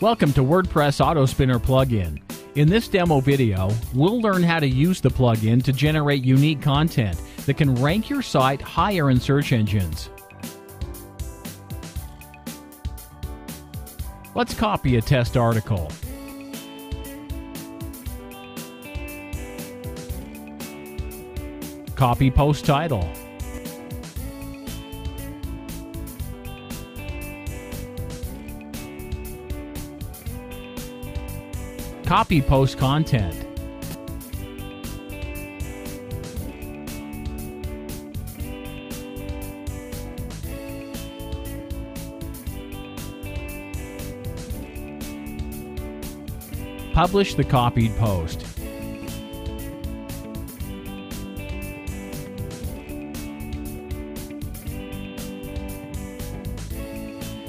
Welcome to WordPress Auto Spinner plugin. In this demo video, we'll learn how to use the plugin to generate unique content that can rank your site higher in search engines. Let's copy a test article. Copy post title. Copy post content. Publish the copied post.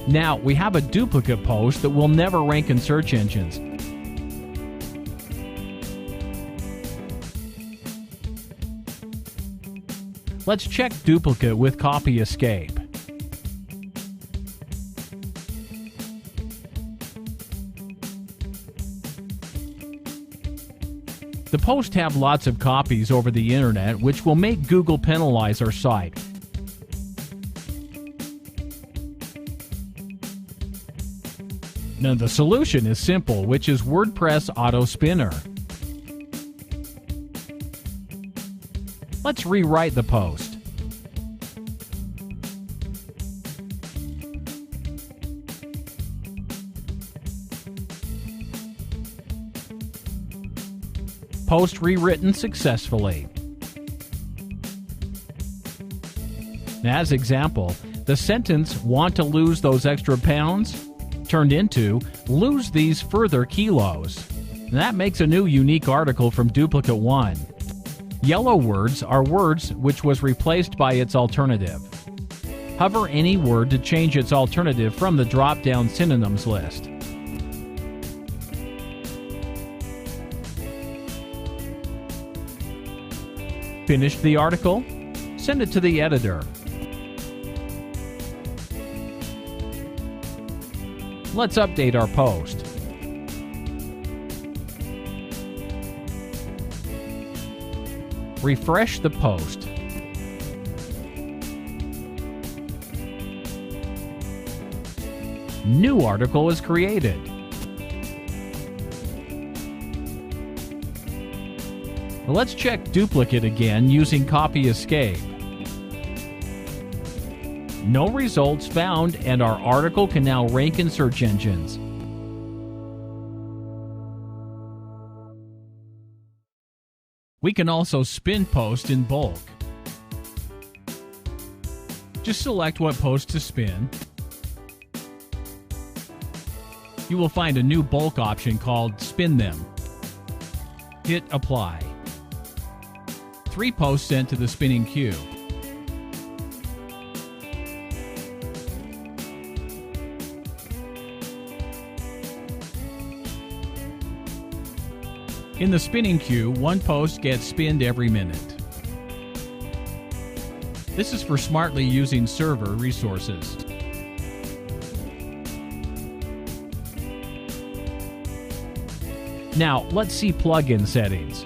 Now we have a duplicate post that will never rank in search engines. Let's check duplicate with copy escape. The posts have lots of copies over the internet, which will make Google penalize our site. Now the solution is simple, which is WordPress Auto Spinner. Let's rewrite the post. Post rewritten successfully. Now, as example, the sentence "want to lose those extra pounds" turned into "lose these further kilos." And that makes a new unique article from duplicate 1. Yellow words are words which was replaced by its alternative. Hover any word to change its alternative from the drop-down synonyms list. Finish the article, send it to the editor. Let's update our post. Refresh the post. New article is created. Let's check duplicate again using copy escape. No results found, and our article can now rank in search engines. We can also spin posts in bulk. Just select what post to spin. You will find a new bulk option called Spin Them. Hit Apply. 3 posts sent to the spinning queue. In the spinning queue, 1 post gets spinned every minute. This is for smartly using server resources. Now, let's see plugin settings.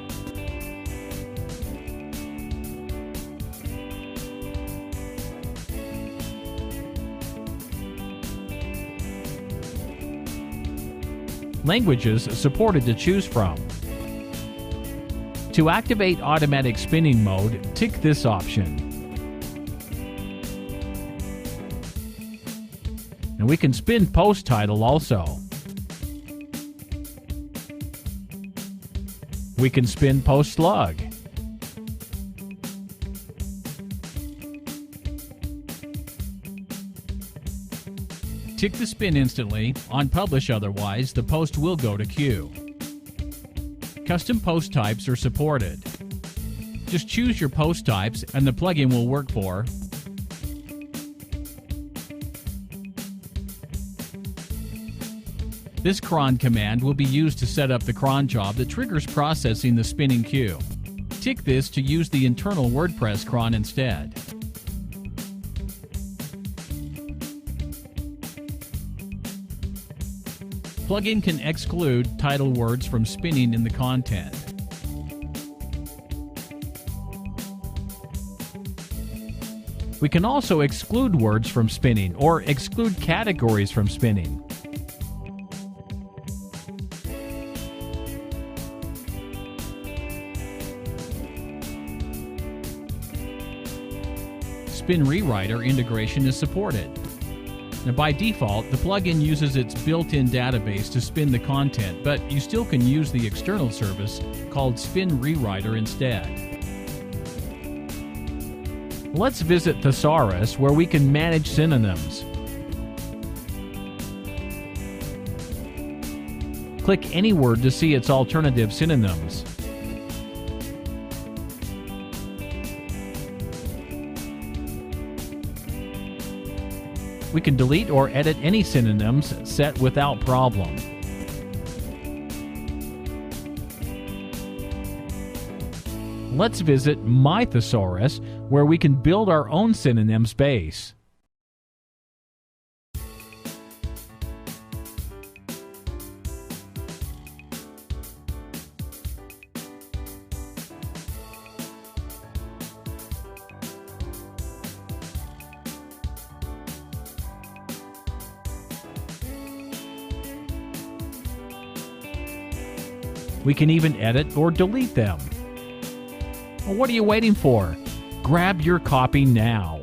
Languages supported to choose from. To activate automatic spinning mode, tick this option. And we can spin post title also. We can spin post slug. Tick the spin instantly. On publish otherwise, the post will go to queue. Custom post types are supported. Just choose your post types and the plugin will work for. This cron command will be used to set up the cron job that triggers processing the spinning queue. Tick this to use the internal WordPress cron instead. Plugin can exclude title words from spinning in the content. We can also exclude words from spinning or exclude categories from spinning. Spin Rewriter integration is supported. Now, by default, the plugin uses its built-in database to spin the content, but you still can use the external service called Spin Rewriter instead. Let's visit Thesaurus, where we can manage synonyms. Click any word to see its alternative synonyms. We can delete or edit any synonyms set without problem. Let's visit My Thesaurus, where we can build our own synonyms base. We can even edit or delete them. Well, what are you waiting for? Grab your copy now.